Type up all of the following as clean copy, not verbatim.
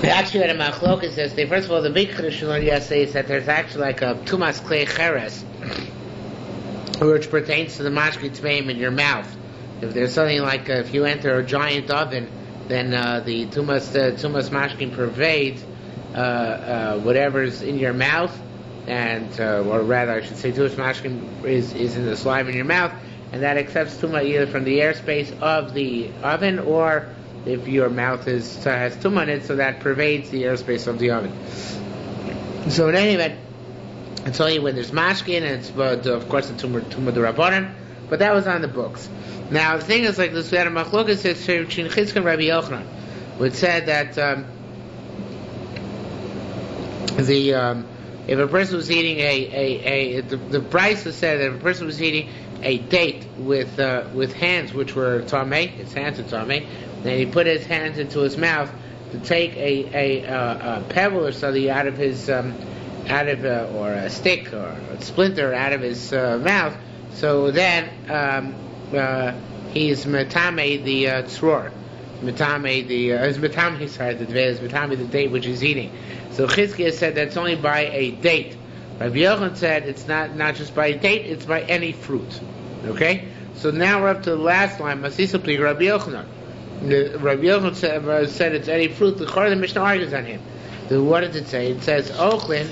Actually, what a machlokas says, first of all, the big chiddush we learned yesterday is that there's actually like a tumas klei cheres, which pertains to the mashki tmeim in your mouth. If there's something like if you enter a giant oven, then the tumas mashkin pervades whatever's in your mouth, and or rather, I should say, tumas mashkin is in the saliva in your mouth, and that accepts tuma either from the airspace of the oven, or if your mouth has tuma in it, so that pervades the airspace of the oven. So in any event, it's only when there's mashkin, and it's of course the tuma d'Rabbanan, but that was on the books. Now the thing is like this: we had a machlokas says Shin Chizkiah and Rabbi Yochanan, which said that if a person was eating the Brisa said that if a person was eating a date with hands which were tamei, his hands are tamei, then he put his hands into his mouth to take a pebble or something out of his or a stick or a splinter out of his mouth. So then he's metame the tzror, metame the date which he's eating. So Chizkiah said that's only by a date. Rabbi Yochanan said it's not just by a date, it's by any fruit. Okay? So now we're up to the last line. Masisa pli Rabbi Yochanan. Rabbi Yochanan said it's any fruit. The Mishnah argues on him. What does it say? It says Ochlin.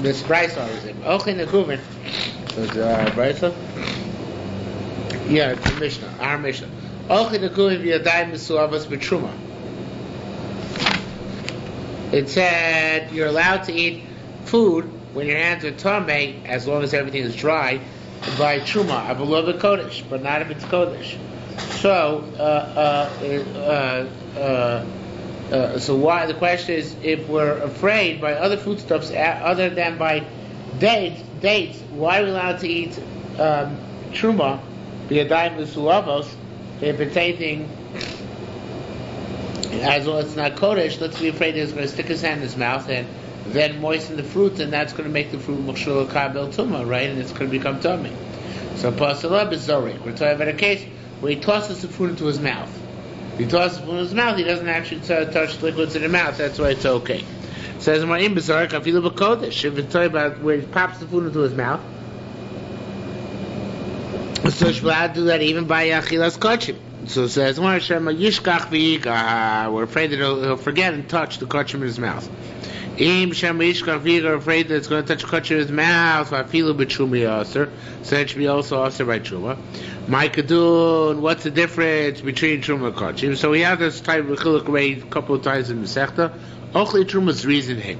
This Bryce argues him. Ochlin the Kuvan. So it's Bryce. Yeah, it's the Mishnah. Our Mishnah. Ochlin the Kuvan v'yadayim mesuavos b'truma. It said you're allowed to eat food when your hands are tamei, as long as everything is dry, by truma, I believe it kodesh, but not if it's kodesh. So, so why? The question is, if we're afraid by other foodstuffs other than by dates, why are we allowed to eat truma, b'yadayim l'sulavos, if it's anything? As well as it's not kodesh, let's be afraid that he's going to stick his hand in his mouth and then moisten the fruit, and that's going to make the fruit mukshul kabel tuma, right? And it's going to become tummy. So pasalab is zorik. We're talking about a case where he tosses the fruit into his mouth. If he tosses the fruit into his mouth, he doesn't actually touch liquids in the mouth. That's why it's okay. It says ma'im b'zorik afilu b'kodesh. If it's talking about where he pops the food into his mouth, so he's allowed to do that even by achilas kochim. So it says, we're afraid that he'll forget and touch the kachim in his mouth. We're afraid that it's going to touch kachim in his mouth. So that should be also aser by truma. What's the difference between truma and kachim? So we have this type of chiluk a couple of times in the Masechta. Ochli truma is reasoning.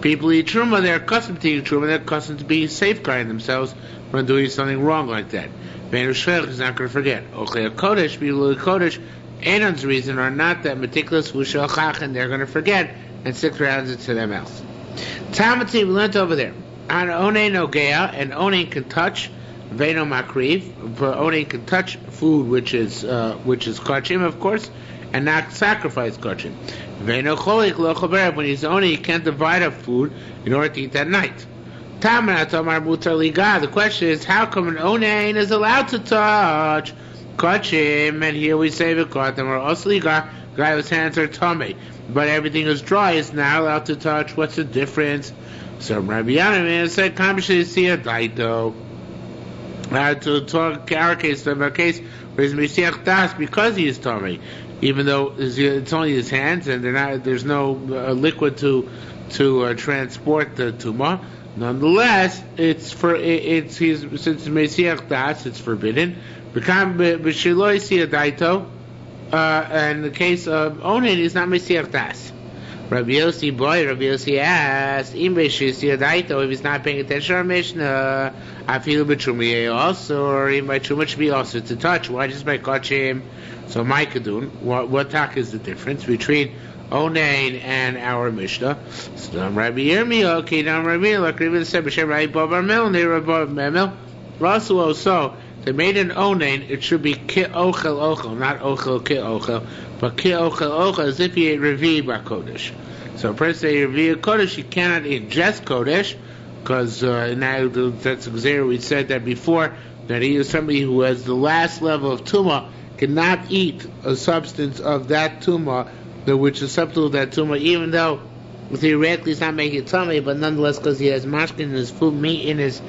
People eat truma, they're accustomed to eating truma, they're accustomed to being safeguarding themselves when doing something wrong like that. Is not going to forget. Okay, Kodesh, Kodesh, Anon's reason are not that meticulous, and they're going to forget and stick around into their mouth. Talmud we learned over there. An Onein Ogea, and Onein can touch, Veno Makriv, but Onein can touch food which is kachim, of course, and not sacrifice kachim. Veno Cholik Lo Chaber, when he's Onein, he can't divide up food in order to eat that night. The question is, how come an onein is allowed to touch kachim? And here we say v'kotam or osliga, guy whose hands are tummy, but everything is dry is not allowed to touch. What's the difference? So Rabbi Yochanan said, "Kamishisiya daito." To talk our case, where he's misiach das because he is tummy, even though it's only his hands and there's no liquid to transport the tumah. Nonetheless, since Mesiach Das, it's forbidden. And the case of Onin is not Mesiach Das. Rabbi Yossi asked, if he's not paying attention to Mishnah, I feel b'trumiyeh also, or even by truma should be also to touch. Why just by kachim? So my kadun, what talk is the difference between Onein and our Mishnah? So Rabbi Yirmiyah, okay, now Rabbi Yirmiyah, like Rabbi said, B'Shem Rabbi Babar Mel, and they were above Memel. Rasu also, they made an Onein, it should be ki ochel ochel, not ochel ki ochel, but ki ochel ochel, as if he ate Revi Kodesh. So a person ate Revi Kodesh, he cannot eat just Kodesh, because now that's exactly we said that before, that he is somebody who has the last level of Tumah, cannot eat a substance of that Tumah which is subtle that tumor, even though theoretically it's not making it tummy, but nonetheless because he has mashkin in his food, meat in his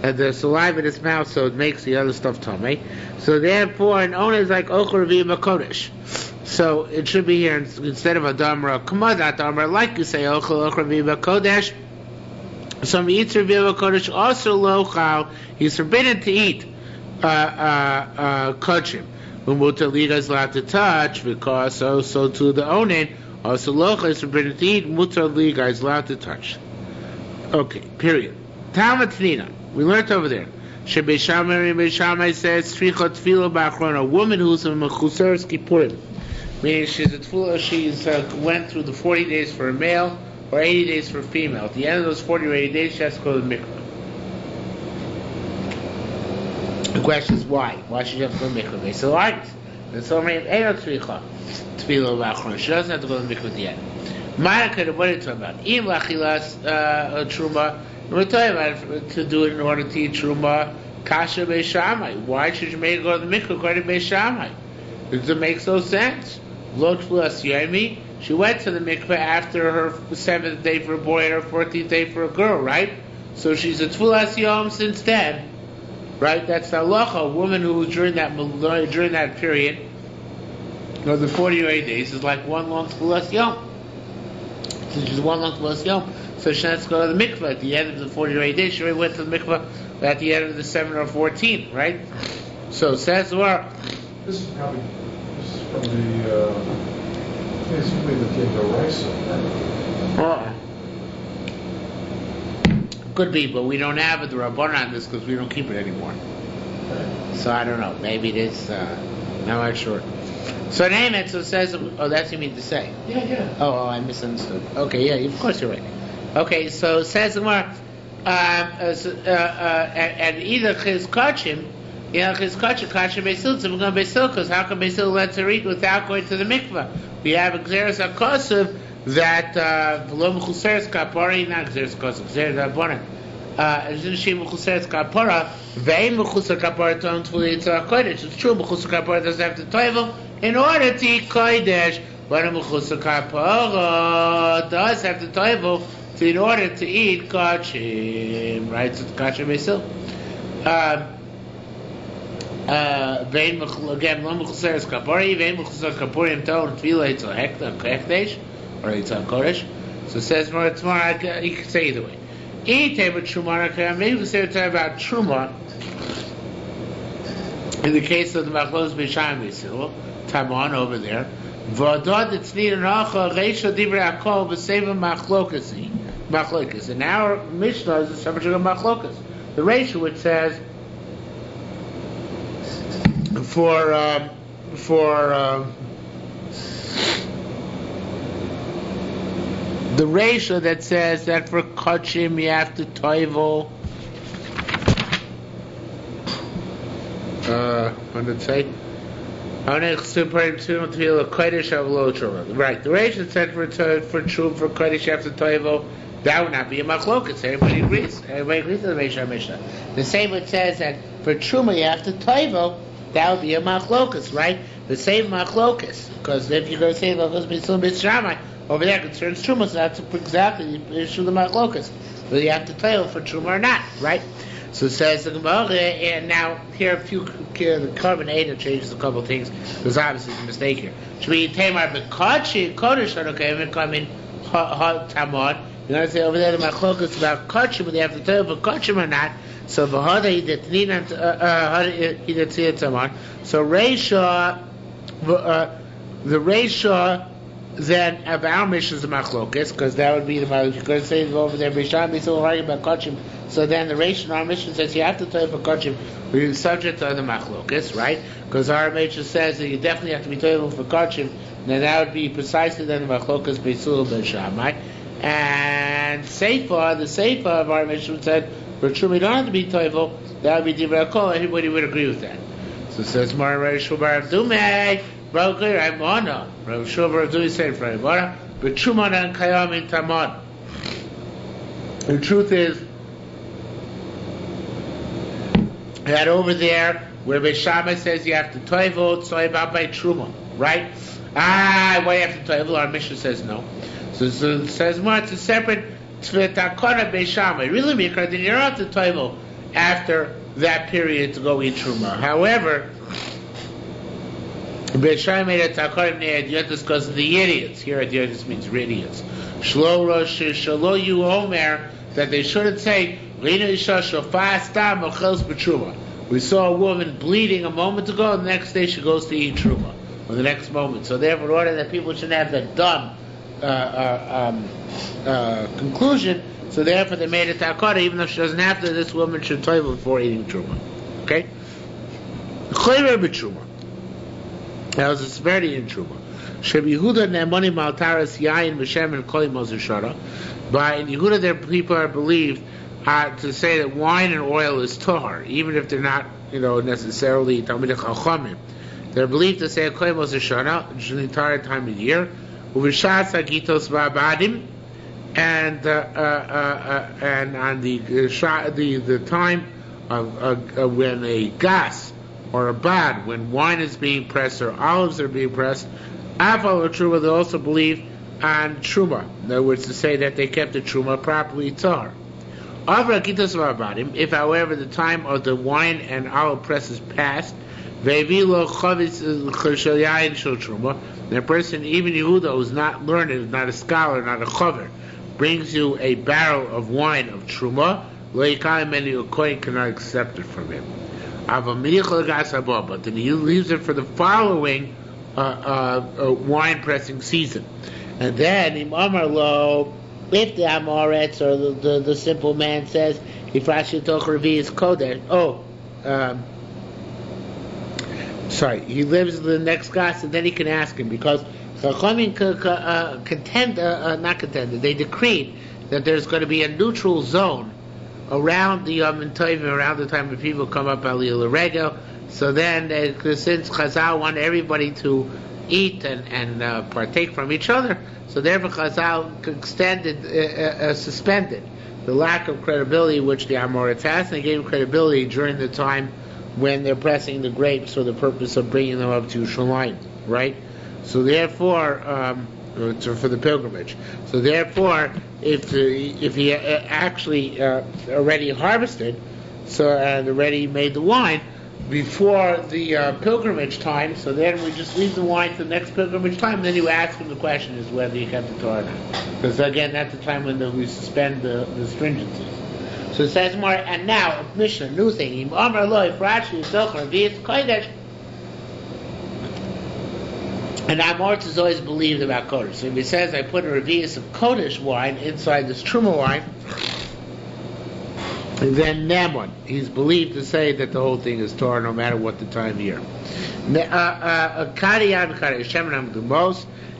the saliva in his mouth, so it makes the other stuff tummy. So therefore, an owner is like ochor v'ima kodesh. So it should be here instead of a damra kamadat damra, like you say ochor v'ima kodesh. So Yitzir v'ima kodesh also lochal. He's forbidden to eat kachim. Umuta liga is allowed to touch because also to the onen. Also lochal is forbidden to eat. Mutar liga is allowed to touch. Okay. Period. Talmud Tnina. We learned over there. Shebei Shammai says Tzricha Tefila B'Achrona. A woman who's a Mechuseres Kippurim, meaning she's went through the 40 days for a male or 80 days for a female. At the end of those 40 or 80 days, she has to go to the mikveh. The question is why? Why should she have to go to the mikveh? They still argue. That's all right. Ain't no Tzricha Tefila B'Achrona. She doesn't have to go to the mikveh at the end. Ma'akad, what are you talking about? Im Lachilas Truma. We're talking about to do it in order to eat truma kasha beishamai. Why should you make it go to the mikveh according to beishamai? Because it makes no sense. Lo tfulas yomi. She went to the mikveh after her 7th day for a boy and her 14th day for a girl, right? So she's a tfulas yom since then, right? That's the halacha. A woman who was during that period, or the 40 or 80 days, is like one long tfulas yom. So she's one long tfulas yom. So she has to go to the mikveh at the end of the 40 or 80 days. She already went to the mikveh at the end of the 7 or 14, right? So says the word. This is probably basically the Kindoraisa. Could be, but we don't have the Rabbanan on this because we don't keep it anymore. So I don't know. Maybe it is. I'm not sure. So name it. So it says. Oh, that's what you mean to say. Yeah. Oh, I misunderstood. Okay, yeah. Of course you're right. Okay, so it says the more, and either chiz kachim, kachim beisil, so we're going to beisil, because how can beisil let her eat without going to the mikveh? We have a gzeres hakosav that v'lo mechuseres kapara, not gzeres hakosav, gzeres habonim. She mechuseres kapara, ve'im mechuser kapara ton tfuli yitzah kodesh. It's true, mechuser kapara doesn't have to toivel in order to eat kodesh, but a mechuser kapara does have to toivel in order to eat kachim, right? So kachim beisil. Vein again, lo mechuseres kapari, vein mechuser kapurim ton tefila yitzah hekdesh or yitzah kodesh. So it says more tomorrow. You can say either way. Maybe we say about truma. In the case of the machlos b'sham beisil, Taman over there. V'adad etzni nacha reisha divrei akol b'seva machlokasi. Machlokas. And our Mishnah is the subject of machlokas. The ratio which says for the ratio that says that for kachim you have to toivel. What did it say? Right. The ratio that said for kodesh you have to toivel. That would not be a machlokas. Everybody agrees. Everybody agrees with the Mishnah. The same which says that for truma you have to toivel. That would be a machlokas, right? The same machlokas. Because if you're going to say machlokas b'tzil b'tzramai, over there concerns truma, so that's exactly the issue of the machlokas. Whether you have to toivel for truma or not, right? So it says the Gemara, and now here a few the carbon 8 changes a couple of things. There's obviously a mistake here. Should be tamar b'kachi kodesh okay, and come in tamar. You're going to say over there the machlokas about kachim, whether they have to tell for kachim or not. So v'hada hidatnina tamar. So reisha, the reisha then of our mission is the machlokas, because that would be the you're going to say over there b'sham be so hard about kachim. So then the reisha in our mission says you have to tell for kachim. We're subject to the machlokas, right? Because our mission says that you definitely have to be toivel for kachim. Then that would be precisely then the machlokas beisul b'sham, right? And the seifa of our mission said for truma you don't have to be toivel. That would be divrei kol. Everybody would agree with that. So it says Mar Rav Shulbar Abdumei. Rav Shulbar Abdumei said for Ravona, but truma and kayam in tamad. The truth is that over there where Beis Shammai says you have to toivel, so about by truma, right? Why do you have to toivel? Our Mishnah says no. So it says more. It's a separate takana beishamai. Really, because then you're not to toivel after that period to go eat truma. However, beishamai made a takana idiotas because of the idiots. Here, idiotas means idiots. Shlo rosh shalo you omer, that they shouldn't say Rina isha shofar stam ochels b'truma. We saw a woman bleeding a moment ago, and the next day she goes to eat truma, or the next moment. So therefore, in order that people shouldn't have the dumb conclusion, so therefore they made a takara, even though she doesn't have to, this woman should toivel before eating truma. Okay? Chayver b'truma. That was a severity in truma. Sheb Yehuda ne'emoni maltaras yayin v'shem and koli mozishara. By in Yehuda, their people are believed to say that wine and oil is tahar, even if they're not, necessarily Talmidei Chachamim. They're believed to say a koli mozishara, which is the entire time of the year, uv'shas hagitos v'abadim, and on the time of when a gas or a bad, when wine is being pressed or olives are being pressed, afal or truma, they also believe on truma. In other words, to say that they kept the truma properly tahar. If, however, the time of the wine and olive press is past, the person, even Yehuda, who's not learned, not a scholar, not a chaver, brings you a barrel of wine of truma, a coin cannot accept it from him. But then he leaves it for the following wine pressing season. And then Imamar Lo, if the Amoretz or the simple man says, if Rashi Toch Revi is Kodesh, he lives the next gas, and then he can ask him, because Chachamim they decreed that there's going to be a neutral zone around the Yom Tovim, around the time when people come up Aliyah L'Regel. So then, since Chazal want everybody to eat and partake from each other, so therefore Chazal suspended the lack of credibility which the Amoritz has, and they gave credibility during the time when they're pressing the grapes for the purpose of bringing them up to Yerushalmi, right? So therefore, for the pilgrimage. So therefore, if he actually already harvested, and already made the wine before the pilgrimage time, so then we just leave the wine to the next pilgrimage time, and then you ask him the question is whether you kept the Torah or not. Because again, that's the time when we suspend the stringencies. So it says more, and now, Mishnah, new thing, if Rashi is Zohar, V'yitz Kodesh, and Amoritz is always believed about Kodesh. So if he says, I put a revius of Kodesh wine inside this Truma wine, and then Namon, he's believed to say that the whole thing is Torah no matter what the time of year.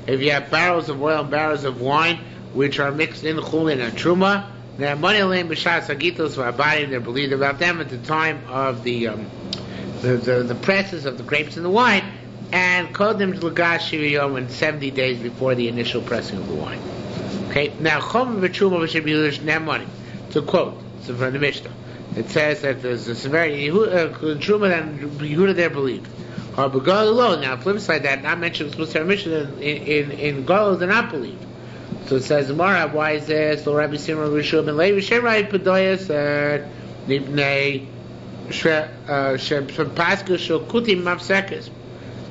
If you have barrels of oil and barrels of wine which are mixed in Chulin and Truma, they're believed about them at the time of the presses of the grapes and the wine, and called them Lagash Yom in 70 days before the initial pressing of the wine. Okay, now Chom v'Truma should be money. To quote, so from the Mishnah, it says that there's a severity Truma and Yehuda they're believed. But Gol alone, now flip side that not mentioned explicitly Mishnah in Gol they're not believed. So it says Mara, why is this? So Rabbi Simon Rishon and Levi Shemrai Pedoyas Nibnei Pascha Shokutim Mavsekes,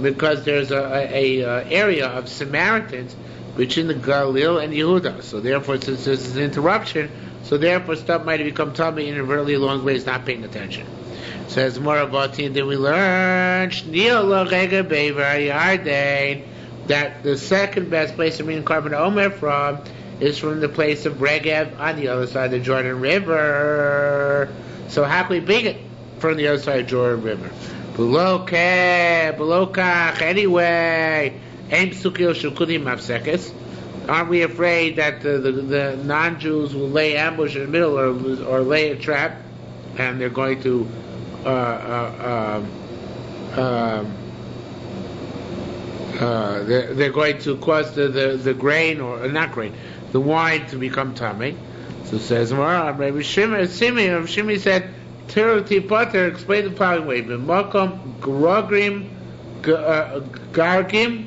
because there's a area of Samaritans between the Galil and Yehuda. So therefore, since there's an interruption, so therefore stuff might have become tummy inadvertently along the way, is not paying attention. Says Moravati, and then we learn that the second best place to bring carbon Omer from is from the place of Regev on the other side of the Jordan River. So how can we bring it from the other side of Jordan River? Below kach, anyway. Aren't we afraid that the non-Jews will lay ambush in the middle or lay a trap, and they're going to they're going to cause the grain, or not grain, the wine to become tamei? So it says Rabbi Shimi said, Tiroti Potter explained the following way: B'makom grogrim gargim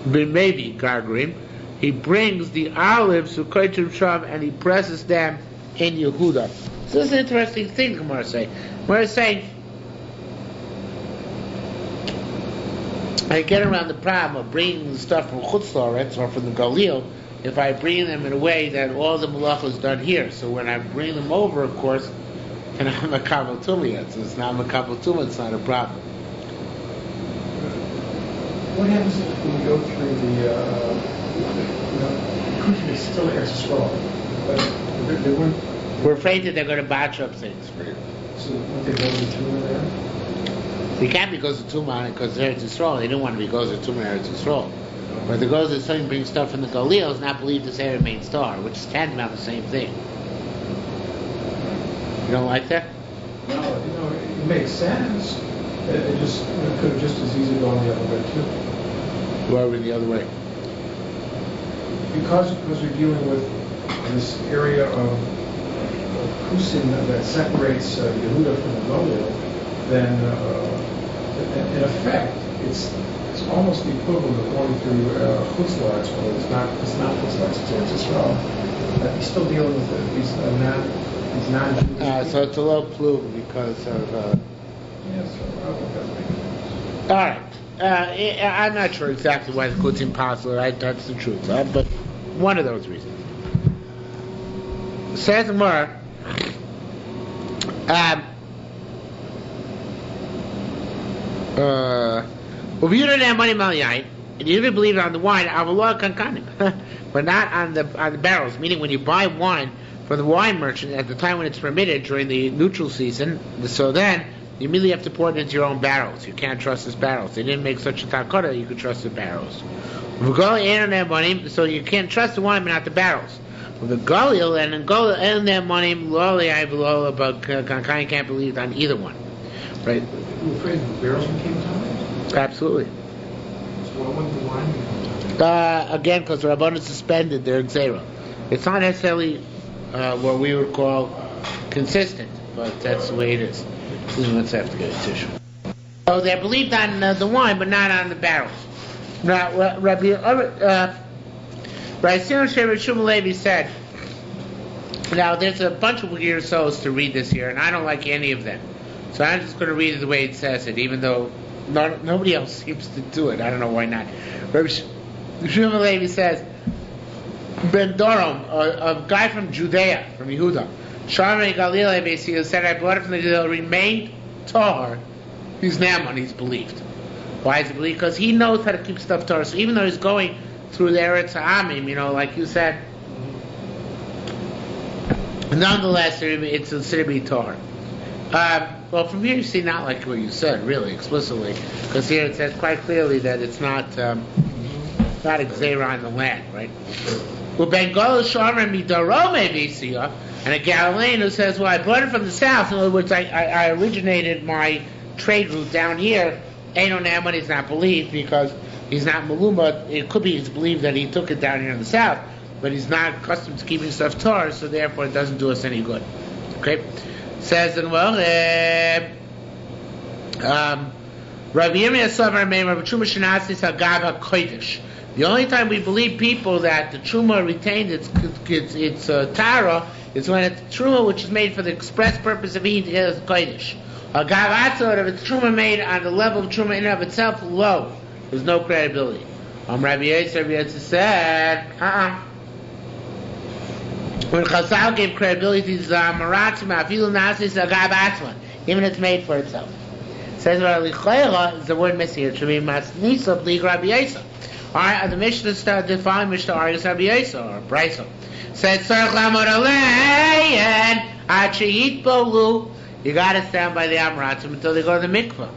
maybe Gargrim, he brings the olives to Koitim Sham and he presses them in Yehuda. So this is an interesting thing, Gemara say. Gemara is saying, I get around the problem of bringing the stuff from Chutz La'aretz or from the Galil if I bring them in a way that all the malacha is done here. So when I bring them over, of course, and I'm a Kabbalah Tumah, so it's not a Kabbalah Tumah, it's not a problem. What happens when we go through the Kushim is still Eretz Yisrael, but they weren't. We're afraid that they're going to botch up things for you. So won't they go to Tumah there? They can't be goes to Tumah on it because they're Eretz Yisrael. They don't want to be goes to Tumah Eretz Yisrael. But the goes to something brings stuff from the Galil is not believed to say it remains star, which is tantamount the same thing. You don't like that? No, it makes sense. It just could have just as easily gone the other way too. Why were the other way? Because we're dealing with this area of Kusin that separates Yehuda from the Galil, then in effect it's almost the equivalent of going through Chutz La'aretz, but it's not Chutz La'aretz, it's Eretz Yisrael. He's still dealing with these non-Jewish. So it's a low plume because of. Yes, so I don't think that's making sense. All right. I'm not sure exactly why the Kutim possible, right? That's the truth, but one of those reasons. Says the Gemara, and you even believe on the wine, but not on the barrels. Meaning, when you buy wine from the wine merchant at the time when it's permitted during the neutral season, so then you immediately have to pour it into your own barrels. You can't trust his barrels. They didn't make such a takara, you could trust the barrels. So you can't trust the wine but not the barrels. The Galil and their money, but Kankai can't believe on either one. Right? You're afraid the barrels became time? Absolutely. So why wouldn't the wine become time? Again, because the Rabbanan suspended their Xera. It's not necessarily what we would call consistent, but that's the way it is. Let's have to get a tissue. So they're believed on the wine, but not on the barrels. Now, Rabbi Yerushalmi Levi said, now there's a bunch of weird souls to read this here, and I don't like any of them. So I'm just going to read it the way it says it, even though nobody else seems to do it. I don't know why not. Rabbi Yerushalmi Levi says, Ben Dorom, a guy from Judea, from Yehuda, Sharmei Galilei basically said, I brought it from the Galil, remained Tahor. He's Naaman, he's believed. Why is he believed? Because he knows how to keep stuff Tahor. So even though he's going through the Eretz Ha'amim, like you said, nonetheless, it's considered to be Tahor. Well, from here you see not like what you said, really, explicitly. Because here it says quite clearly that it's not a Xera on the land, right? Well, Bengal Sharma Midarome Bisia, and a Galilean who says, well, I brought it from the south. In other words, I originated my trade route down here. Eino Naaman is not believed because he's not Maluma. It could be he's believed that he took it down here in the south, but he's not accustomed to keeping stuff Torah, so therefore it doesn't do us any good. Okay? Says, well, Rabbi Yirmiyah Savar Meir, Rabbi Truma Shenasi Sagava Kodesh. The only time we believe people that the truma retained its tara is when it's truma which is made for the express purpose of eating together with kodesh. A gavatzot, if it's truma made on the level of truma in and of itself, low. There's no credibility. Rabbi Yetzer said, when Chazal gave credibility to Zamaratzim, Afilu Nasi Sagavatzma, even if it's made for itself. It says is the word missing here. It should be Masnisa Blig Rabbi Yetzer. Alright, the Mishnah started defining Mishnah Arius Rabbi Yetzer or Brisa. Said Sarach Lamod Alein Achiyit Bolu. You gotta stand by the Amratzim until they go to the mikvah.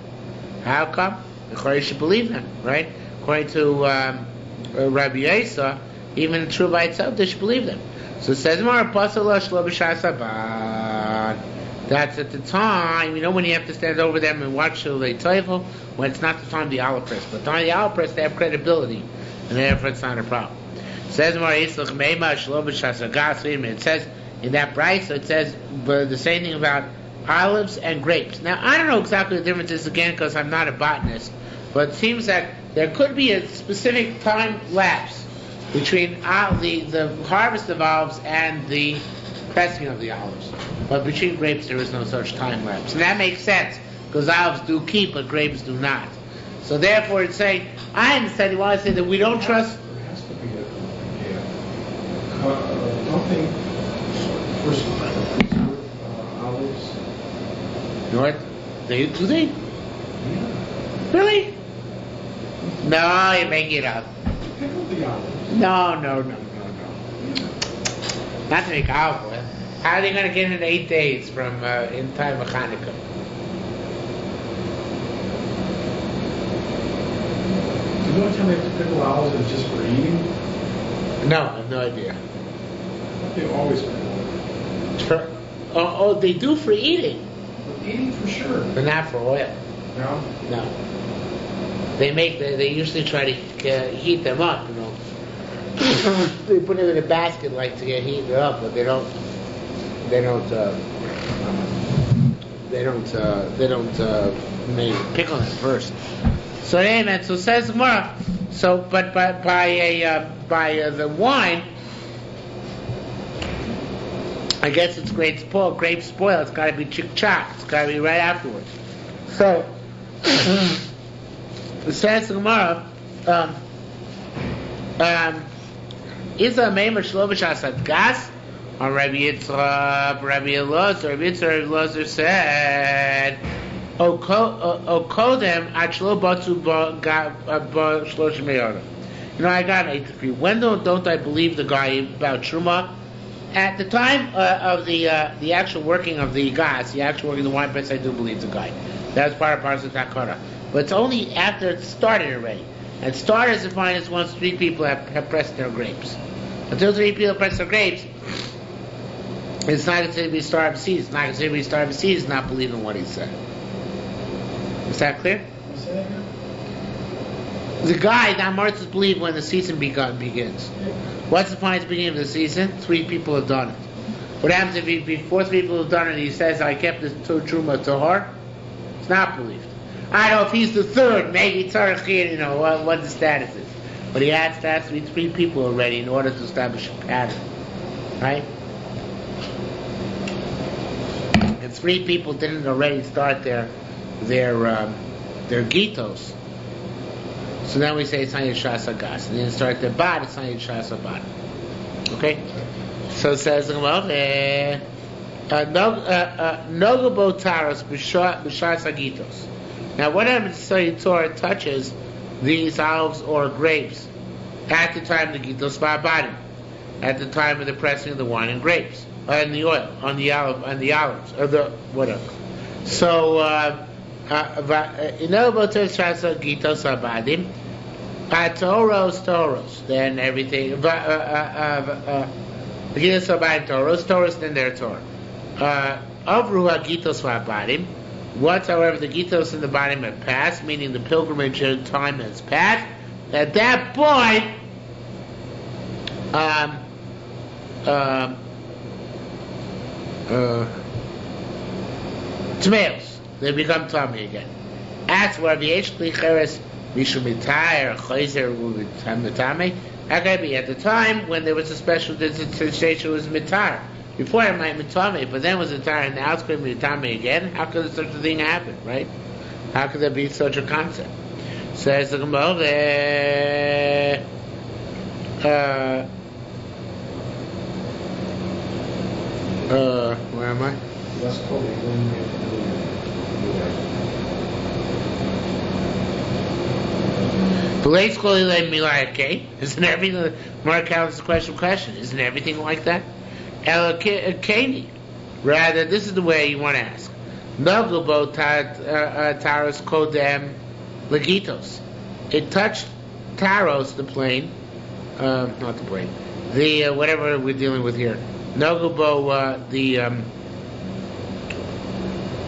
How come? You should believe them, right? According to Rabbi Yetzer, even true by itself, they should believe them. So it says more Apostle Shlo B'Shas Shabbat. That's at the time, when you have to stand over them and watch Shulei Teufel, when it's not the time of the olive press. But the time of the olive press, they have credibility, and therefore it's not a problem. It says more Yitzchak Meima Shlo B'Shas Hagas. It says in that price, it says the same thing about olives and grapes. Now I don't know exactly the difference is again because I'm not a botanist, but it seems that there could be a specific time lapse between the harvest of olives and the pressing of the olives. But between grapes there is no such time lapse. And that makes sense, because olives do keep, but grapes do not. So therefore it's saying, I understand you want to say that we don't trust... There has to be nothing first olives. What? Do they? Yeah. Really? No, you're making it up. Pickle the olives. No. Not to make olive oil. How are they going to get in 8 days from in time of Hanukkah? The only time they have to pickle olives is just for eating? No, I have no idea. They always pickle. Oh, they do for eating. For eating for sure. But not for oil. No? No. They usually try to heat them up, you know. They put it in a basket like to get heated up, but they don't maybe pickle them first. So amen. So says the Gemara. So, but by the wine, I guess it's grape spoil. It's got to be chick-chock. It's got to be right afterwards. So it says the Gemara. Is a meimer shlovish asad gas? On Rabbi Yitzchak, Rabbi Elazar said, "O kodem achlo batu shloshim me'orim." You know, I got an 83. When don't I believe the guy about Truma? At the time of the actual working of the gas, the actual working of the wine press, I do believe the guy. That's part of Parashat Takara. But it's only after it started already. And started as defined as once 3 people have pressed their grapes. Until 3 people press their grapes, it's not considered to be start of the season. It's not considered to be start of the season, not believing what he said. Is that clear? The guy, the Amarts believe when the season begins. What's the point at the beginning of the season? 3 people have done it. What happens if before 3 people have done it, he says, I kept this Truma Tahor? It's not believed. I don't know if he's the 3rd, maybe Tzarech, what the status is. But he has to be 3 people already in order to establish a pattern. Right? And 3 people didn't already start their gitos. So then we say it's not Yishas Agas. And then start their bad, it's not Yishas Abad. Okay? So it says, Nogabo Taros B'Shas Agitos. Now, whatever the Torah touches these olives or grapes at the time of the Gitos V'Abadim, at the time of the pressing of the wine and grapes, and the oil, on the olives, or the whatever. So, Gitos V'Abadim, Toros, then everything, Gitos V'Abadim Toros, then their Torah. Avru HaGitos V'Abadim, once, however, the Gitos in the bottom have passed, meaning the pilgrimage time has passed, at that point, tomatoes, they become tummy again. That's where the Eshkli Cheres Mishumitai or Chayzer Mitame. That could be at the time when there was a special dispensation was mitar. Before it might mitame, but then was mitar, and now it's going to be mitame again. How could such a thing happen, right? How could there be such a concept? Says the Gemara, where am I? Isn't everything? Mark out the question. Isn't everything like that? Elakeni. Rather, this is the way you want to ask. Nogubo taros kodem legitos. It touched taros, the plane, not the plane, the whatever we're dealing with here. Nogubo the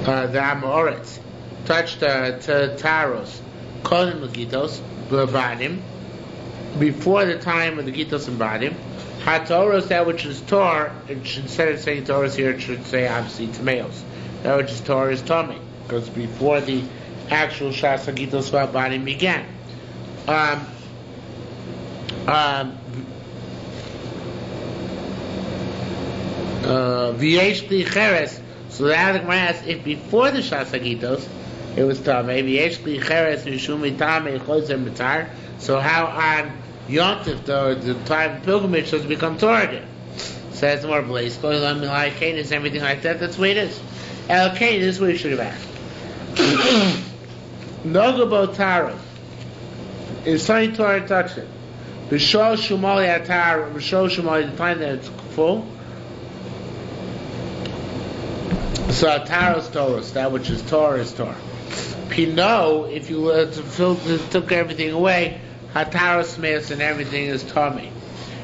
Amoritz touched taros kodem legitos badim before the time of the gitos and badim. HaTorah, that which is Torah, instead of saying Torah here, it should say obviously tomatoes. That which is Torah is Tomei, because before the actual Shas HaGitos V'Abadim began. V'yesh kli cheres. So the Gemara asks, if before the Shas Hagitos it was Tamei, v'yesh kli cheres mishum mitamei chozer mitar. So how on Yom Tov, the time of pilgrimage, does it become Torah again? Says more place. Is everything like that? That's the way it is. El Kain, this is what you should have asked. Nogabo Tara. If something Torah touched it, B'shol Shumali Atar, B'shol Shumali, the time that it's full. So Ataros Torah, that which is Torah is Torah. Pino, if you took everything away, Hataros Meis and everything is Tomei.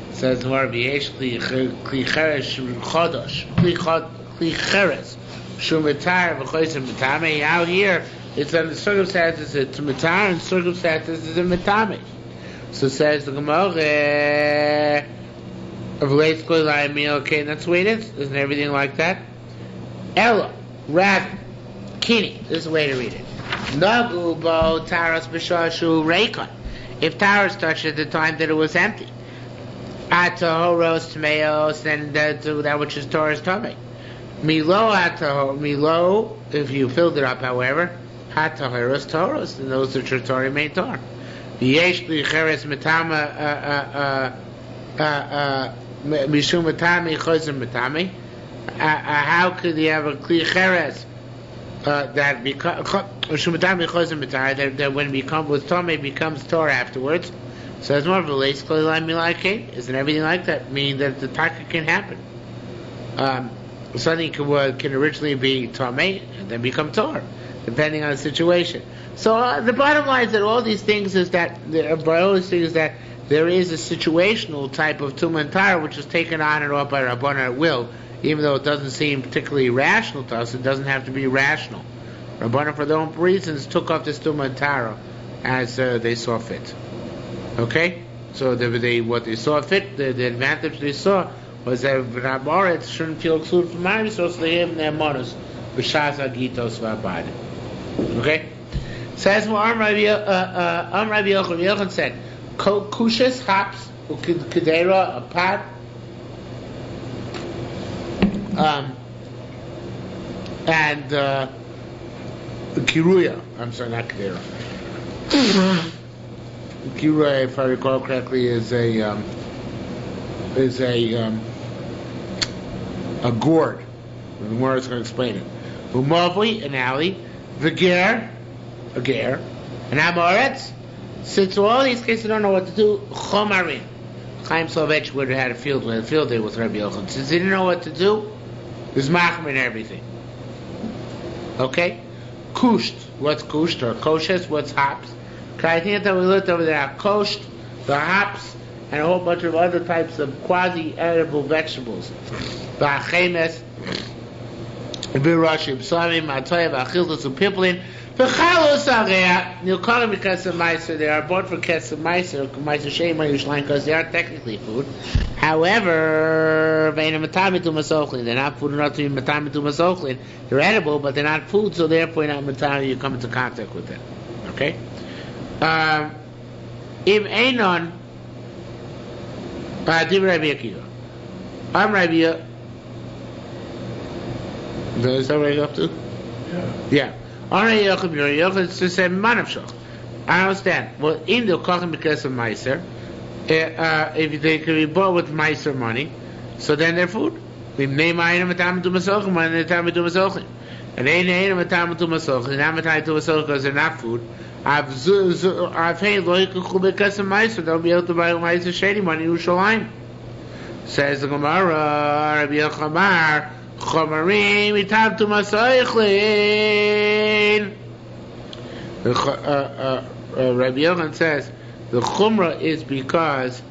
It says more V'yesh Kli Cheres Chodosh, Kli Cheres Shumetar V'choysim Mitamei. Out here, it's under circumstances it's Mitar and circumstances it's a Mitamei. So says the Gemara, okay, that's the way it is. Isn't everything like that? Ella, rather, Kini, this is the way to read it. Nagu bo taras b'shashu reikon. If taras touched at the time that it was empty, atahoros tmeos, then that which is Torah is tummy. Milo if you filled it up, however, hatahoros toros, then those which are Torah made Torah. V'yesh licheres metama mishum metami chozim metami. How could you have a kli cheres that when it becomes Tomei becomes Torah afterwards? So it's more of a lace isn't everything like that? Meaning that the taka can happen. Something can originally be Tomei and then become Torah, depending on the situation. So the bottom line is that all these things is that there is a situational type of Tumah and Tara which is taken on and off by Rabbanan at will. Even though it doesn't seem particularly rational to us, it doesn't have to be rational. Rabbanan, for their own reasons, took off this Tumah and Tara as they saw fit. Okay? So what they saw fit, the advantage they saw was that Rabbanan shouldn't feel excluded from Ma'ariv, so they gave them their monos, B'shas Hagitos V'Abadim. Okay? Says Rabbi Yochanan said, Kushes, hops, Kedera, a pot, and Kiruya. I'm sorry, not Kedera. Kiruya, if I recall correctly, is a gourd. The Gemara is going to explain it. Umavli, an alley. V'ger, a ger. And Amoretz. Since all these cases don't know what to do, Chomarim. Chaim Soloveitch would have had a field day with Rabbi Yochanan. Since he didn't know what to do, there's machmir and everything. Okay? Kusht. What's kusht? Or koshes? What's hops? Because I think that we looked over there. Kosht, the hops, and a whole bunch of other types of quasi-edible vegetables. Ba'achemes, b'rashim, b'samim, ma'atoya, b'achiltos, u'pimplin, v'chalos area. You'll call them because of meiser. They are bought for kes of meiser sheim or Yerushalmi, because they are technically food. However, they're not food enough to be matami to masochlin. They're edible, but they're not food, so therefore you're not matami. You come into contact with them. Okay. If einon, Rabbi Akiva, I'm Rabbi. Is that what you're up to? Yeah. Only Yochim to say manavshach. I understand. Well, in the kochim because of meiser. If they can be bought with meiser money, so then they're food. We name ayim matam to masochin, and matam to masochin, and they name matam to masochin, and matam to masochin because they're not food. I've paid loyikuchu because of meiser. They'll be able to buy meiser shady money in Yerushalayim. Says the Gemara, Rabbi Yochanan, chomarim matam to masochin. Rabbi Yochanan says the chumrah is because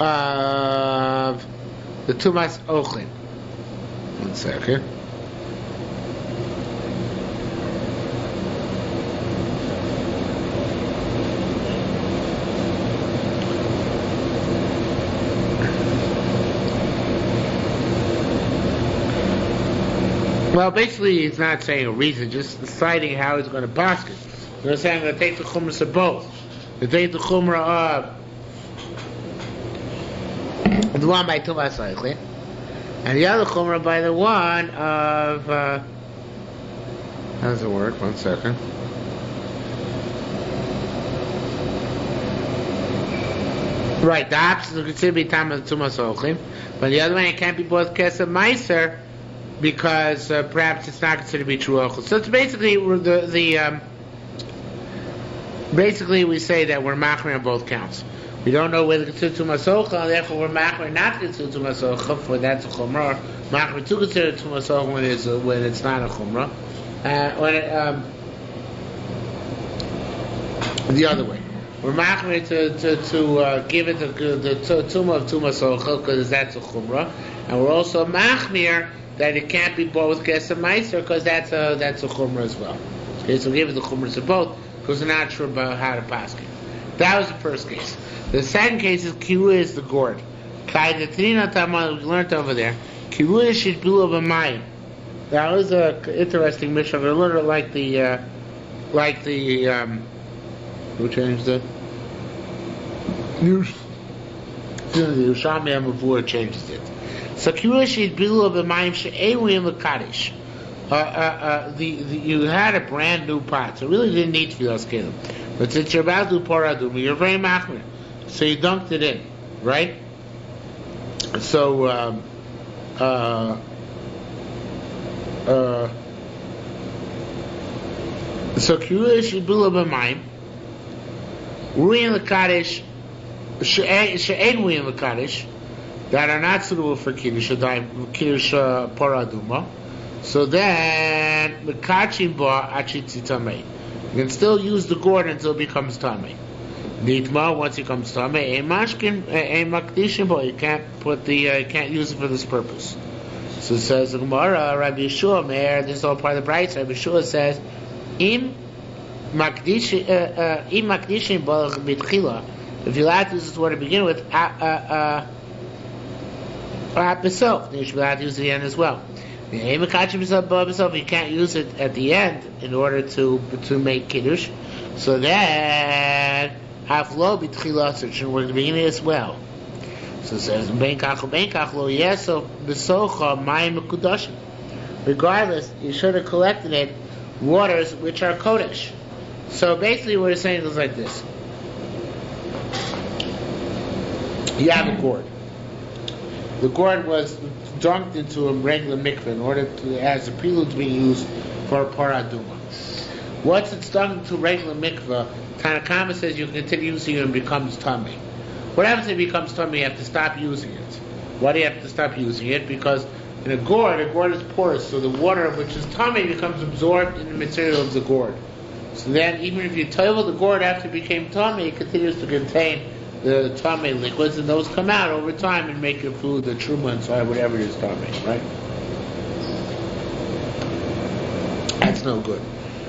of the tumas ochlin. One second. Well, basically, he's not saying a reason, just citing how he's going to basket. They're saying I'm going to take the chumras of both. They take the chumrah of the one by Tumas Oichlin, and the other chumrah by the one of how does it work? 1 second. Right, the opposite is considered to be Tam of Tumas Oichlin, but the other one it can't be both Kesef Meiser because perhaps it's not considered to be true ochel. So it's basically basically we say that we're machmir on both counts. We don't know whether it's considered tumas ochel, and therefore we're machmir not considered tumas ochel, for that's a chumrah. Machmir to consider tumas ochel when it's not a chumrah. The other way, we're machmir to give it the tumah of tumas ochel because that's a chumrah, and we're also machmir that it can't be both Kesef Meiser because that's a chumrah as well. Okay, so give it the chumras of both because we're not sure about how to pass it. That was the first case. The second case is kiruah is the gourd. Kai the trina tamad we learned over there. Kiruah shitbilu b'mayim. That was an interesting mission. I learned it like the who changed it? The Yerushalmi Chagigah changes it. So kiruah shitbilu b'mayim she'eruim l'kadish. You had a brand new pot, so it really didn't need to be those kelim. But since you're about to do paraduma, you're very machmir, so you dunked it in, right? So kiruah shibula b'mayim, ruin l'kadosh, she'ein ruin l'kadosh, that are not suitable for kiddush paraduma. So then, the kachim ba achitzi tamei. You can still use the gourd until it becomes tamei. Nitma, once it becomes tamei, a mashkin, a makdishim ba. You can't use it for this purpose. So it says the Gemara, Rabbi Yeshua Meir. This is all part of the Brayta. Rabbi Yeshua says, im makdishim ba b'tchila. If you allowed to use this word to begin with, besov, then you should be allowed to use it at the end as well. You can't use it at the end in order to make kiddush. So then, haflo b'tchila, so it should work at the beginning as well. So it says, ben kach lo yeso b'socha mayim mekudashim. Regardless, you should have collected it waters which are kodesh. So basically, what it's saying is like this: you have a gourd. The gourd was dunked into a regular mikveh in order to, as a prelude to be used for a paraduma. Once it's dunked into a regular mikveh, Tanakama says you can continue using it and it becomes tummy. What happens if it becomes tummy? You have to stop using it. Why do you have to stop using it? Because in a gourd is porous, so the water which is tummy becomes absorbed in the material of the gourd. So then, even if you tovel the gourd after it became tummy, it continues to contain the tamei liquids, and those come out over time and make your food the truma inside, whatever it is tamei, right? That's no good.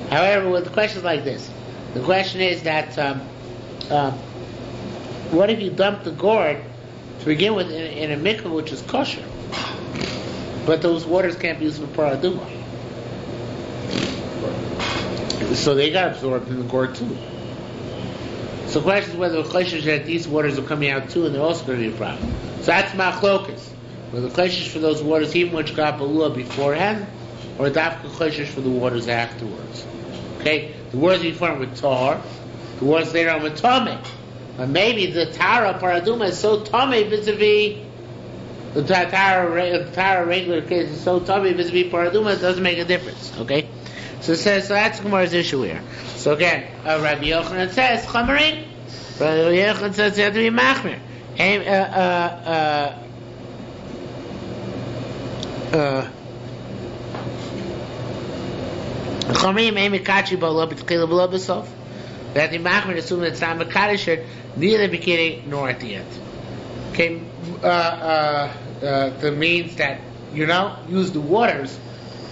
However, with the question is like this: the question is that what if you dump the gourd to begin with in a mikveh which is kosher, but those waters can't be used for paraduma, so they got absorbed in the gourd too. So the question is whether the cheshish that these waters are coming out too, and they're also going to be a problem. So that's machlokas. Whether the cheshish for those waters, even which got balua beforehand, or dafka cheshish for the waters afterwards. Okay, the waters before with tar, the waters later on with tamei. But maybe the tara paraduma is so tamei vis-a-vis the tara regular case is so tamei vis-a-vis paraduma, it doesn't make a difference. Okay. So it says, so that's Gemara's issue here. So again, Rabbi Yochanan says, Chamarin. Rabbi Yochanan says you have to be machmir. Chamarim, aim mekachi b'lo b'tchila b'lo b'sof. That the machmir assume that it's not mekadisher neither at the beginning nor at the end. Okay, that means that use the waters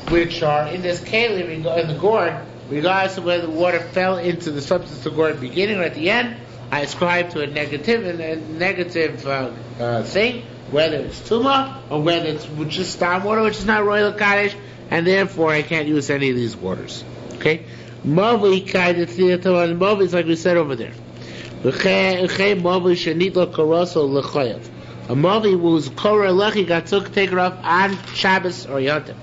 which are in this kelim in the gourd, regardless of whether the water fell into the substance of the gourd at the beginning or at the end. I ascribe to a negative thing, whether it's tuma or whether it's just stam water, which is not royal kaddish, and therefore I can't use any of these waters. Okay, mavi is like we said over there. A movie whose korah lechi got taken off on Shabbos or Yontif.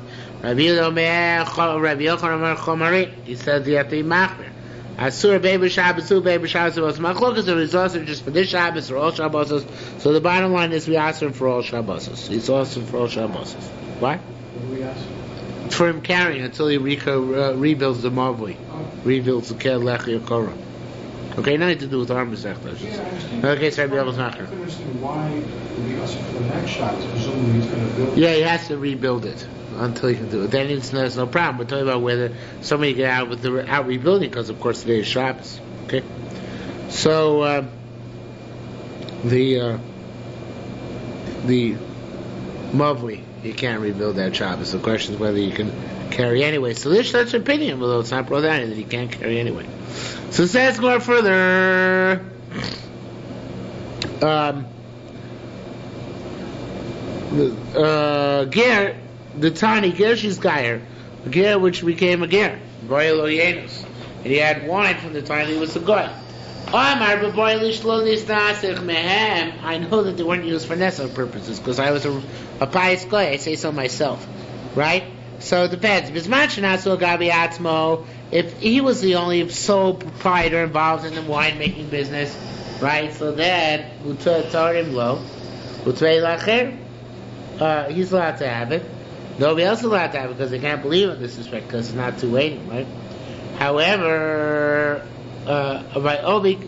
Rabbi Yochanan Omer Chomari. He says you have to be machmir. Asur baby Shabbos, baby Shabbos. Was machlokas the results are just for this Shabbos or all Shabbosos. So the bottom line is we ask him for all Shabbosos. It's awesome for all Shabbosos. Why? What do we ask? For him carrying until he rebuilds the mavui, rebuilds the kel lechi or korah. Okay, nothing to do with arm Yeah, I understand. Okay, so Rabbi Yochanan I don't understand why it would be us for the next Shabbos, presumably he's going to build it. Yeah, he has to rebuild it until he can do it. Then there's no problem. We're talking about whether somebody get out with the out rebuilding, because of course today is Shabbos. Okay, so the mavui, you can't rebuild that Shabbos. The question is whether you can carry anyway. So there's such opinion, although it's not brought down that you can't carry anyway. So it says more further. Ger, the tiny Gershis Geyer, a ger which became a ger, Boil Oyenus. And he had wine from the time he was a guy. I know that they weren't used for Nessa purposes, because I was a pious guy, I say so myself. Right? So it depends. If he was the only sole proprietor involved in the winemaking business, right? So then, he's allowed to have it. Nobody else is allowed to have it because they can't believe in this respect because it's not too waiting, right? However, by Obi,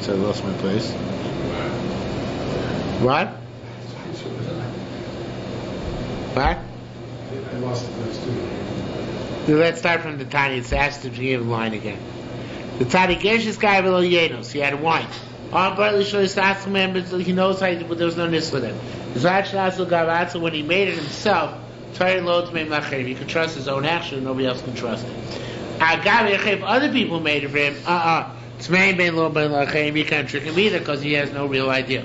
so I lost my place. What? What? I lost the place too. Let's start from the tiny. It's asked to give him line again. The tiny Gershis guy below Yenos. He had wine. On Bartley shows members he knows how, but there was no nis with him. When he made it himself, he could trust his own action, nobody else can trust it. If other people made it for him, you can't trick him either because he has no real idea.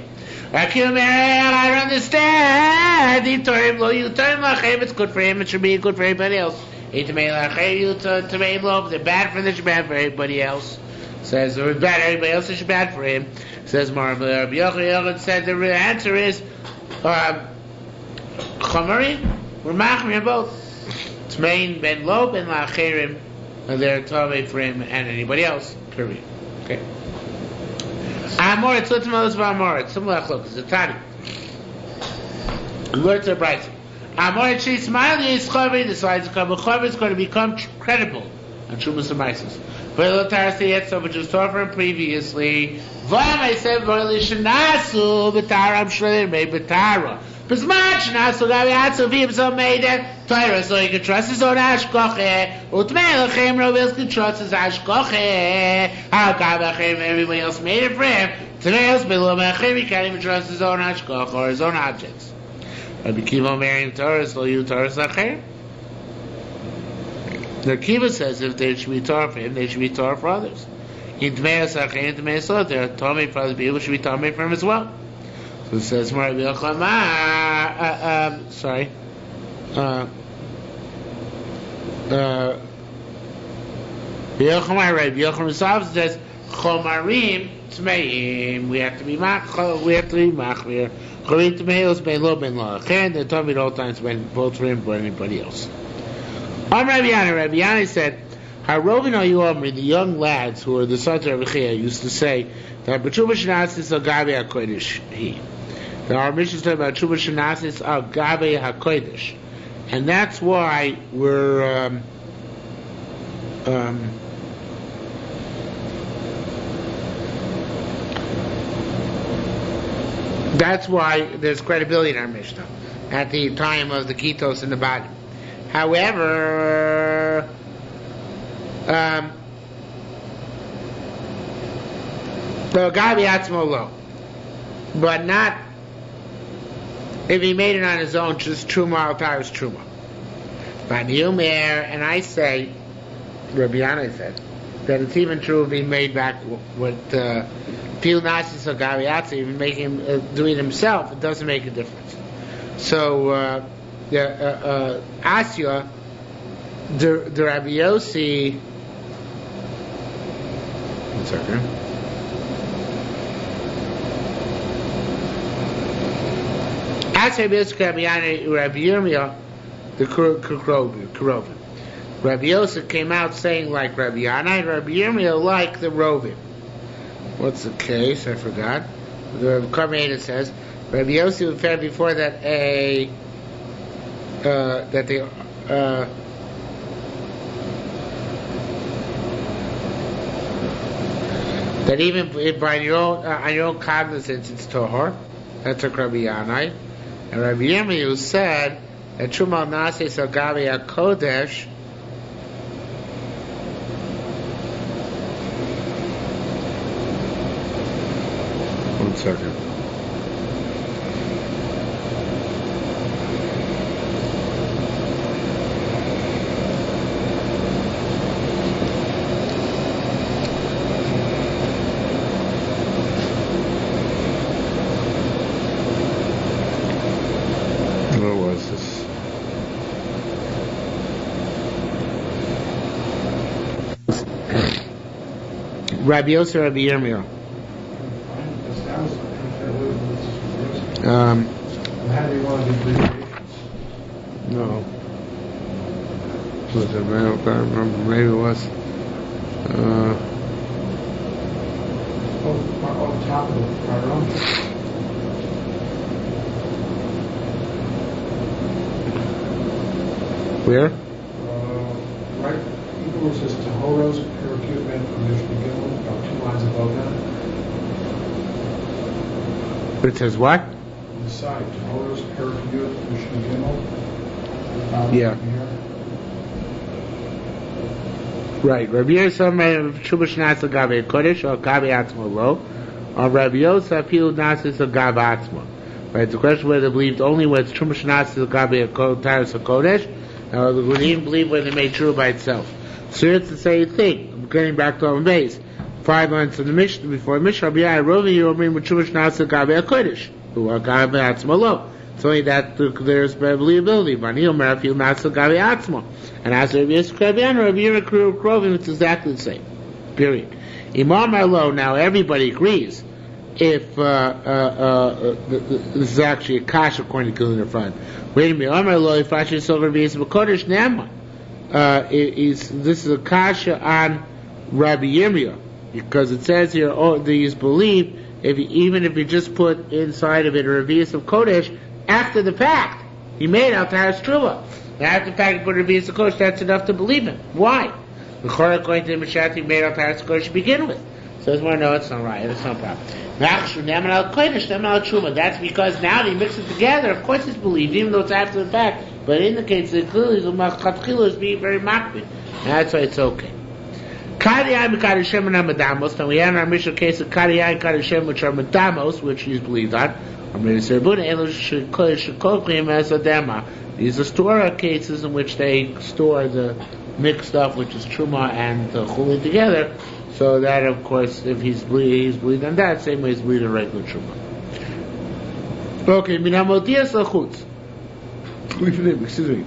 I understand. It's good for him, it should be good for everybody else. They're bad for them, they're bad for everybody else. Says they're bad for everybody else, it's bad for him. Says Rabbi Yochanan said the real answer is Chomari, we're machmir both. Tmein ben lo ben la'acherim, and they're tame for him and anybody else. Period. Okay. Amorit, tzutmalos v'amorit. Similar chlok, it's a tani. Words are bright. Amorit she smiley is chavi decides to come. Chavi is going to become credible on Trumas and Mises. But yet, so which was taught for him previously. Vam I said V'li shenasu b'tara. I'm sure they made b'tara. B'zman shenasu gavi atzu v'im so made it. Torah, so he can trust his own hashkoche. Utmei lachem Rovils can trust his hashkoche. How gav lachem everybody else made it for him. Today else below lachem he can't even trust his own hashkoche or his own objects. Rabbi Kiva marrying Torah, so you Torah lachem. The Kiva says if they should be Torah for him, they should be Torah for others. In Tmeis Achim, Tmeis Lot, they're Tomei for other people, should be Tomei for him as well. So it says, Rabbi Yochanan, sorry. Rabbi Yochanan says, Chomarim Tmeim, we have to be Machmir. Chomarim Tmeim, Ben Lo, Ben Lo. And they're Tomei at all times, when both for him or anybody else. On Rabbi Yana said, Harovin Omri, the young lads who are the sons of Rabbi Chia, used to say that B'Tshuvah Shenasis Agabe HaKodesh he. That our mission is talking about B'Tshuvah Shenasis Agabe HaKodesh. And that's why we're that's why there's credibility in our Mishnah at the time of the Kitos in the body. However, but not if he made it on his own, just Truma Altar is Truma. But and I say, Rabbi Yana said, that it's even true if he made back with Pil Nasis or Gaviatzi, even making him do it himself, it doesn't make a difference. So Asya, the Rabbi Yossi. One second. Asya Rabbi Yirmiyah, the Kerovim. Rabbi Yossi came out saying like Rabbi Yanai, and Rabbi Yirmiyah like the Rovim. What's the case? I forgot. The Karmeida says Rabbi Yossi found before that that even by on your own cognizance it's Tohar. That's what Rabbi Yanai. And Rabbi Yirmiyah said that Trumal Nasi Sagavi HaKodesh. One second. Where was this? Rabbi Yossi, Rabbi Yirmiyah. How do you want to do abbreviations? No. Was it? I can't remember. Maybe it was. On top of our own. Where? Right, even where it says Tahoros, Perakut, Men, Mishra Gimel, about 2 lines above that. But it says what? On the side, Tahoros, Perakut, Mishra Gimel. Yeah. Right. Rabbi Yosef made Chumash Nasa Gabi Kodesh or Gabi Atzmo Lo. Or Rabbi Yosef Pilu Nasa Gabi Atzmo. Right. The question whether they believed only when it's Chumash Nasa Gabi Taras Kodesh, or the Gudim believe when they made true by itself. So it's the same thing. I'm getting back to our base. 5 months in the Mishnah before the Mishnah. Rabbi Rovi Yomim with Chumash Nasa Gabi Kodesh. Who are Gabi Atzmo Lo. It's only that there's believability. Vanil Merafil Nasa Gabi Atzmo. And as Rabbi Yisrael Rabbi Yirmiyah Krovim, it's exactly the same. Period. Imam Arlo, now everybody agrees if this is actually a kash according to Vilna front. Wait a minute, Imam Arlo, if Rashi is over Rabbi Yisrael Kodesh Ne'eman, this is a kasha on Rabbi Yirmiyah, because it says here, these believe even if you just put inside of it a Rabbi Yisrael Kodesh after the fact, he made out to Haras Truma. After the fact, he put Rabbi Yisrael Kodesh, that's enough to believe him. Why? The Chorah, according to the Mashat, he made out to Haras Kodesh to begin with. So it's more, no, it's not right, it's no problem. That's because now they mix it together, of course it's believed, even though it's after the fact. But it indicates that clearly the Machatchila is being very makbid. That's why it's okay. Kariyai Kadishem and Amadamos. Now we have in our Mishnah case of Kariyai Kadishem, which are Madamos, which he's believed on. These are store cases in which they store the mixed stuff, which is Truma and the Chulin together. So that, of course, if he's bleeding on that, same way he's bleeding regular Truma. Okay, Minamotias Lachutz. Excuse me.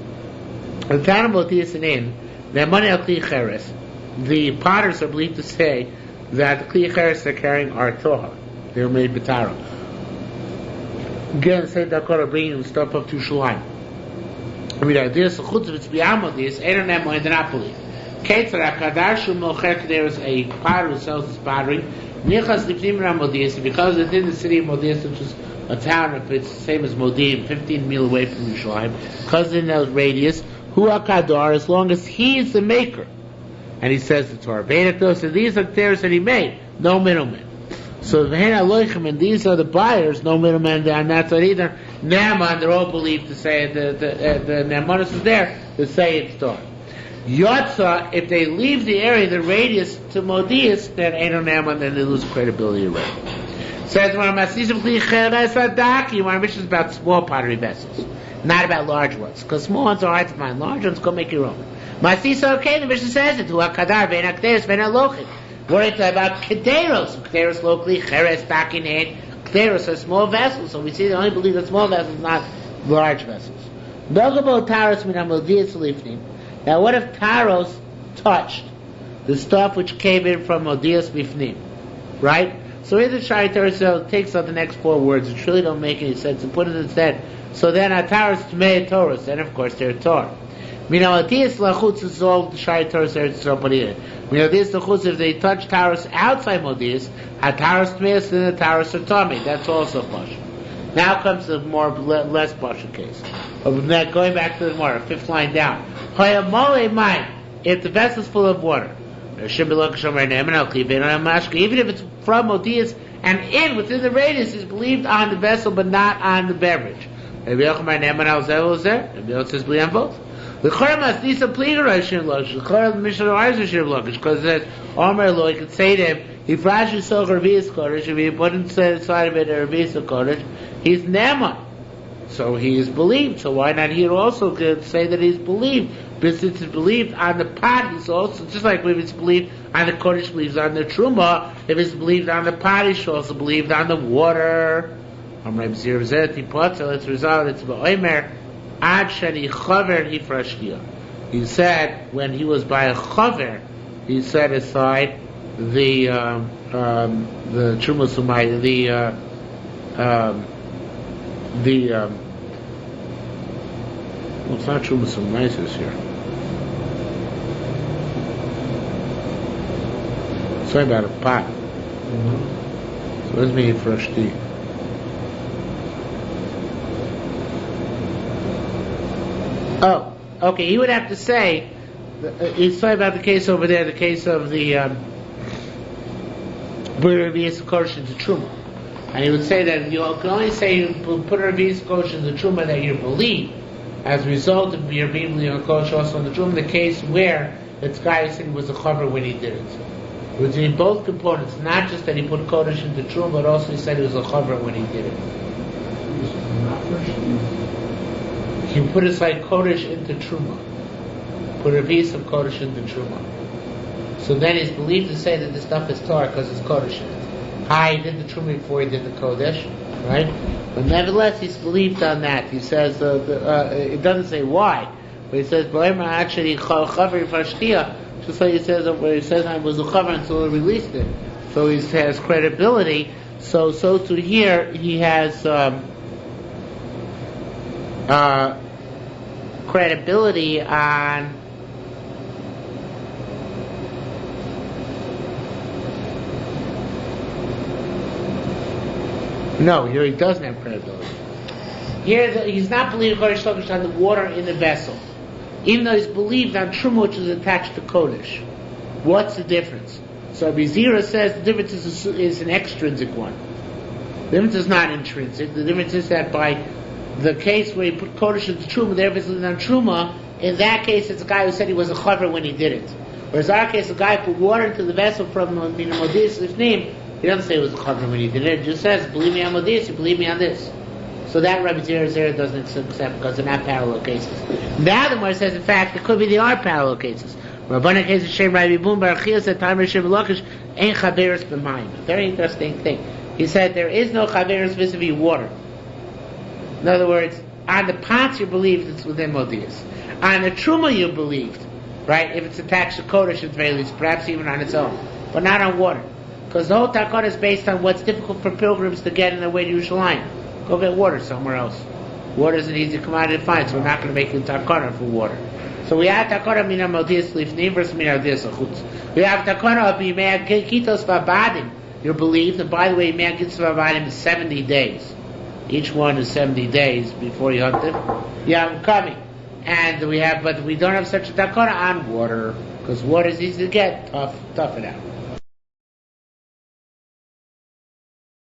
The town of Motias in the money of Kli Cheres. The potters are believed to say that the Kli Cheres they're carrying are Toha. They're made Betara. Again, Saint Dakota bringing them stuff up to Shalim. I mean, there's a chutz of it's beyond this. Erenem or Napoli. Ketzer Akadarshu Mocher. There's a potter who sells his pottery. Nichas Lifnim Ramodis, because it's in the city of Modias, which is a town, if it's the same as Modim, 15 miles away from Yerushalayim, because in that radius, Hu Akadar, as long as he is the maker. And he says the Torah. So these are theirs that he made, no middleman. So and these are the buyers, no middleman, and that's what either Naaman, they're all believed to say the Naamanus is there to say it's Torah. Yotza, if they leave the area, the radius to Modias, then ain't no Naaman, then they lose credibility already. Says when my season is about small pottery vessels, not about large ones, because small ones are hard to find. Large ones, go make your own. Masisa, okay, the Mishnah says it. Who akadar ben akteres ben alochin. Worried about kederos. Kederos locally, cheres back in hand. Kederos are small vessels, so we see they only believe that small vessels, not large vessels. Now what if taros touched the stuff which came in from Modias Bifnim? Right? So in the Shai Torah takes out the next 4 words, which really don't make any sense, and put it instead. So then taros Tmei Torahs, and of course they're Torah. Modias Lachutz is all the Shai Torah says to put it in. Modias Lachutz, if they touch taros outside Modias, taros Tmeis, then the taros are Tomei. That's also Pasha. Now comes the less Pasha case. Going back to the Gemara, 5th line down. If the vessel's full of water, even if it's from Modias and within the radius, is believed on the vessel but not on the beverage. Maybe says believe on both. The Chormas needs a pleader shir luggage. The Chormas mission of shir luggage because it says Omer Lo. You could say to him, if Rashi saw Revius Kodesh, if he put inside of it a Revius Kodesh, he's Naaman. So he is believed. So why not here also say that he's believed? Because it's believed on the pot, he's also, just like if it's believed on the Kodesh, believes on the Truma. If it's believed on the pot, he's also believed on the water. It's resolved, it's Ba'omer. Ad shani chaver hifrashkia. He said when he was by a chaver, he set aside the truma sumai, well, it's not truma sumai here. Sorry about a pot. Mm-hmm. So let's make it frashti. Oh, okay. He would have to say, he's talking about the case over there, the case of the put a Revius Kodesh into Truma. And he would say that you can only say you put a Revius Kodesh into Truma that you believe as a result of your being believing on Kodesh also in the Truma, the case where this guy said he was a chaver when he did it. It was in both components, not just that he put Kodesh into Truma, but also he said he was a chaver when he did it. He put aside Kodesh into Truma. Put a piece of Kodesh into Truma. So then he's believed to say that the stuff is Torah because it's Kodesh in it. He did the Truma before he did the Kodesh, right? But nevertheless, he's believed on that. He says, it doesn't say why, but he says, actually, just like he says, where he says I was a chaver until he released it. So he has credibility. So to here, he has credibility on no, here he doesn't have credibility. Here he's not believing Kodesh Lakish on the water in the vessel, even though he's believed on Truma which is attached to Kodesh. What's the difference? So Abizira says the difference is an extrinsic one. The difference is not intrinsic. The difference is that by the case where he put Kodesh into Truma, the difference is on Truma. In that case, it's a guy who said he was a chaver when he did it. Whereas our case, a guy put water into the vessel from Modias Lifnim, he doesn't say it was a chaver when he did it. It just says, believe me on Modias, you believe me on this. So that Rabbi Zera doesn't accept because they're not parallel cases. Now the Gemara says, in fact, it could be they are parallel cases. Rabbana cases Shem Rabbi Boom Barachia said, Time Rishim Lakish ain't chaveris b'mayim. Very interesting thing. He said there is no chaveris vis-a-vis water. In other words, on the pots you believed it's within Modias. On the Truma you believed, right? If it's attached to Kodesh at the very least, perhaps even on its own, but not on water. Because the whole Takana is based on what's difficult for pilgrims to get in their way to Yerushalayim. Go get water somewhere else. Water is an easy commodity to find, so we're not going to make you Takana for water. So we have Takana mina Modias Lifnim versus mina Modias Achutz. We have Takana of Yimei Kitos Vabadim. You're believed, and by the way, Yimei Kitos Vabadim is 70 days. Each one is 70 days before you hunt them. Yeah, I'm coming. And but we don't have such a takana on water, because water is easy to get. Tough it out.